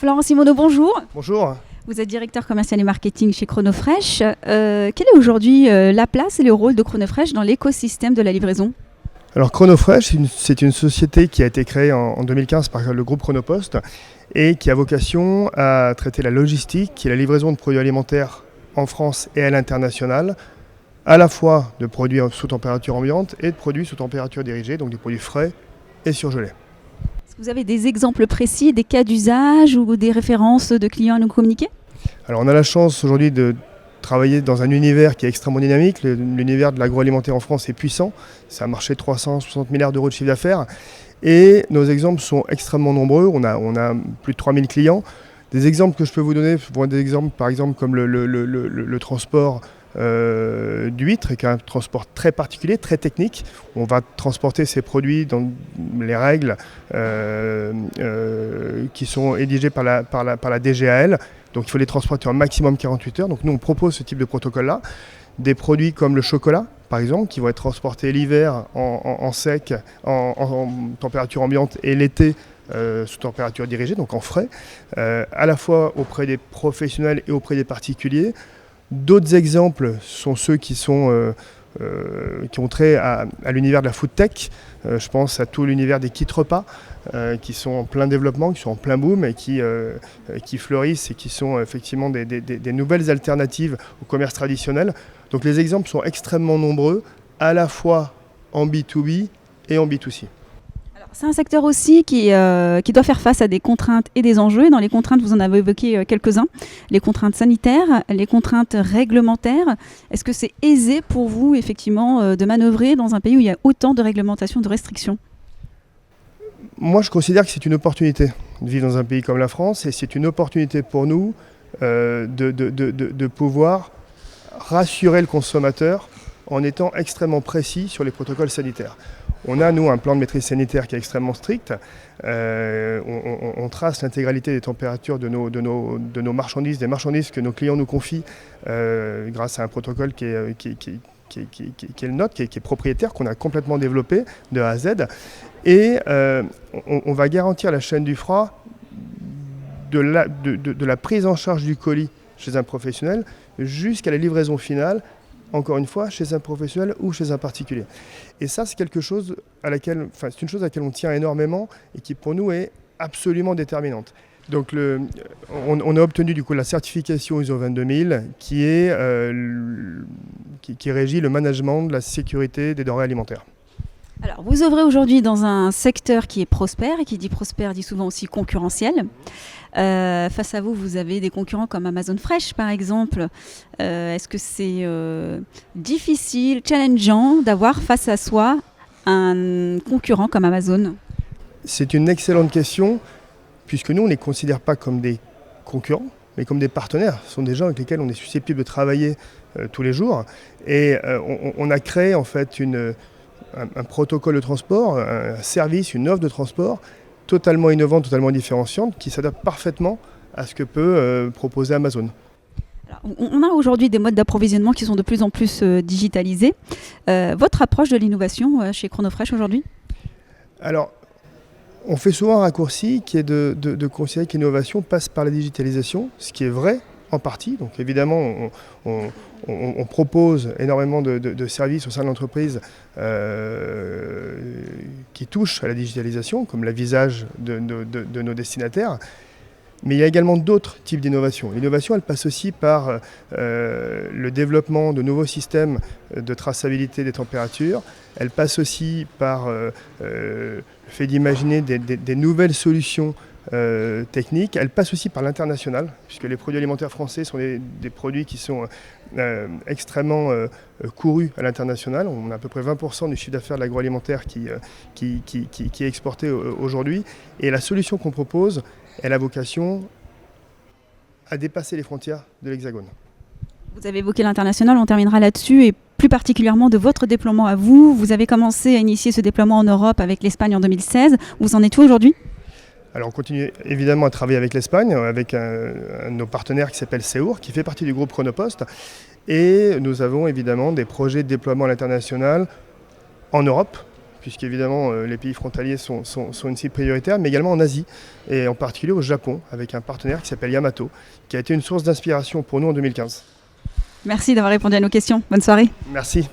Florent Simoneau, bonjour. Bonjour. Vous êtes directeur commercial et marketing chez Chronofresh. Quelle est aujourd'hui la place et le rôle de Chronofresh dans l'écosystème de la livraison ? Alors Chronofresh, c'est une société qui a été créée en 2015 par le groupe Chronopost et qui a vocation à traiter la logistique et la livraison de produits alimentaires en France et à l'international, à la fois de produits sous température ambiante et de produits sous température dirigée, donc des produits frais et surgelés. Est-ce que vous avez des exemples précis, des cas d'usage ou des références de clients à nous communiquer ? Alors on a la chance aujourd'hui de travailler dans un univers qui est extrêmement dynamique. L'univers de l'agroalimentaire en France est puissant. C'est un marché de 360 milliards d'euros de chiffre d'affaires. Et nos exemples sont extrêmement nombreux. On a plus de 3000 clients. Des exemples que je peux vous donner vont être des exemples, par exemple, comme le transport d'huîtres, qui est un transport très particulier, très technique. On va transporter ces produits dans les règles qui sont édigées par la DGAL. Donc il faut les transporter en maximum 48 heures. Donc nous on propose ce type de protocole-là. Des produits comme le chocolat, par exemple, qui vont être transportés l'hiver en sec, en température ambiante, et l'été sous température dirigée, donc en frais, à la fois auprès des professionnels et auprès des particuliers. D'autres exemples sont ceux qui ont trait à l'univers de la food tech. Je pense à tout l'univers des kits repas qui sont en plein développement, qui sont en plein boom et qui fleurissent et qui sont effectivement des nouvelles alternatives au commerce traditionnel. Donc les exemples sont extrêmement nombreux, à la fois en B2B et en B2C. C'est un secteur aussi qui doit faire face à des contraintes et des enjeux. Et dans les contraintes, vous en avez évoqué quelques-uns. Les contraintes sanitaires, les contraintes réglementaires. Est-ce que c'est aisé pour vous, effectivement, de manœuvrer dans un pays où il y a autant de réglementations, de restrictions ? Moi, je considère que c'est une opportunité de vivre dans un pays comme la France. Et c'est une opportunité pour nous de pouvoir rassurer le consommateur en étant extrêmement précis sur les protocoles sanitaires. On a, nous, un plan de maîtrise sanitaire qui est extrêmement strict. On trace l'intégralité des températures de nos marchandises, des marchandises que nos clients nous confient grâce à un protocole qui est le nôtre, qui est propriétaire, qu'on a complètement développé de A à Z. Et on va garantir la chaîne du froid de la prise en charge du colis chez un professionnel jusqu'à la livraison finale, encore une fois, chez un professionnel ou chez un particulier. Et ça, c'est quelque chose c'est une chose à laquelle on tient énormément et qui, pour nous, est absolument déterminante. Donc, on a obtenu du coup la certification ISO 22000 qui régit le management de la sécurité des denrées alimentaires. Alors, vous œuvrez aujourd'hui dans un secteur qui est prospère, et qui dit prospère dit souvent aussi concurrentiel. Face à vous, vous avez des concurrents comme Amazon Fresh, par exemple. Est-ce que c'est difficile, challengeant d'avoir face à soi un concurrent comme Amazon ? C'est une excellente question, puisque nous, on ne les considère pas comme des concurrents, mais comme des partenaires. Ce sont des gens avec lesquels on est susceptible de travailler tous les jours. Et on a créé en fait un protocole de transport, un service, une offre de transport totalement innovante, totalement différenciante, qui s'adapte parfaitement à ce que peut proposer Amazon. Alors, on a aujourd'hui des modes d'approvisionnement qui sont de plus en plus digitalisés. Votre approche de l'innovation chez Chronofresh aujourd'hui ? Alors, on fait souvent un raccourci qui est de considérer que l'innovation passe par la digitalisation, ce qui est vrai en partie. Donc évidemment, on propose énormément de services au sein de l'entreprise qui touchent à la digitalisation, comme l'avisage de nos destinataires. Mais il y a également d'autres types d'innovation. L'innovation, elle passe aussi par le développement de nouveaux systèmes de traçabilité des températures. Elle passe aussi par le fait d'imaginer des nouvelles solutions techniques. Elle passe aussi par l'international, puisque les produits alimentaires français sont des produits qui sont extrêmement courus à l'international. On a à peu près 20% du chiffre d'affaires de l'agroalimentaire qui est exporté aujourd'hui. Et la solution qu'on propose, elle a vocation à dépasser les frontières de l'Hexagone. Vous avez évoqué l'international, on terminera là-dessus, et plus particulièrement de votre déploiement à vous. Vous avez commencé à initier ce déploiement en Europe avec l'Espagne en 2016. Vous en êtes où aujourd'hui ? Alors on continue évidemment à travailler avec l'Espagne, avec un de nos partenaires qui s'appelle Seur, qui fait partie du groupe Chronopost. Et nous avons évidemment des projets de déploiement à l'international en Europe, puisqu'évidemment les pays frontaliers sont une cible prioritaire, mais également en Asie, et en particulier au Japon, avec un partenaire qui s'appelle Yamato, qui a été une source d'inspiration pour nous en 2015. Merci d'avoir répondu à nos questions. Bonne soirée. Merci.